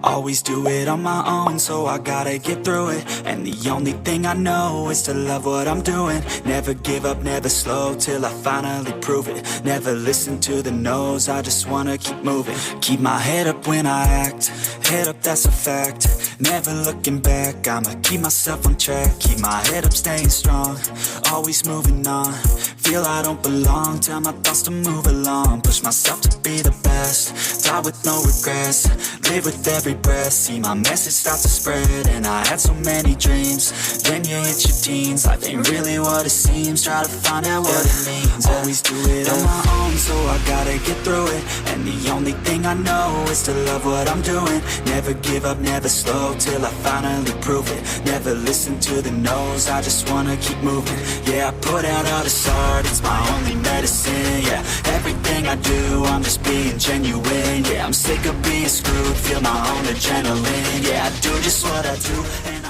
Always do it on my own, so I gotta get through it. And the only thing I know is to love what I'm doing. Never give up, never slow, till I finally prove it. Never listen to the no's, I just wanna keep moving. Keep my head up when I act, head up, that's a fact. Never looking back, I'ma keep myself on track. Keep my head up, staying strong, always moving on. Feel I don't belong, tell my thoughts to move along. Push myself to be the best, die with no regrets. Live with every breath, see my message start to spread. And I had so many dreams, then you hit your teens. Life ain't really what it seems, try to find out what it means. Always do it on my own, so I gotta get through it. And the only thing I know is to love what I'm doing. Never give up, never slow, till I finally prove it. Never listen to the no's, I just wanna keep moving. Yeah, I put out all this art, it's my only medicine. Yeah, everything I do, I'm just being genuine. Yeah, I'm sick of being screwed, feel my own adrenaline. Yeah, I do just what I do, and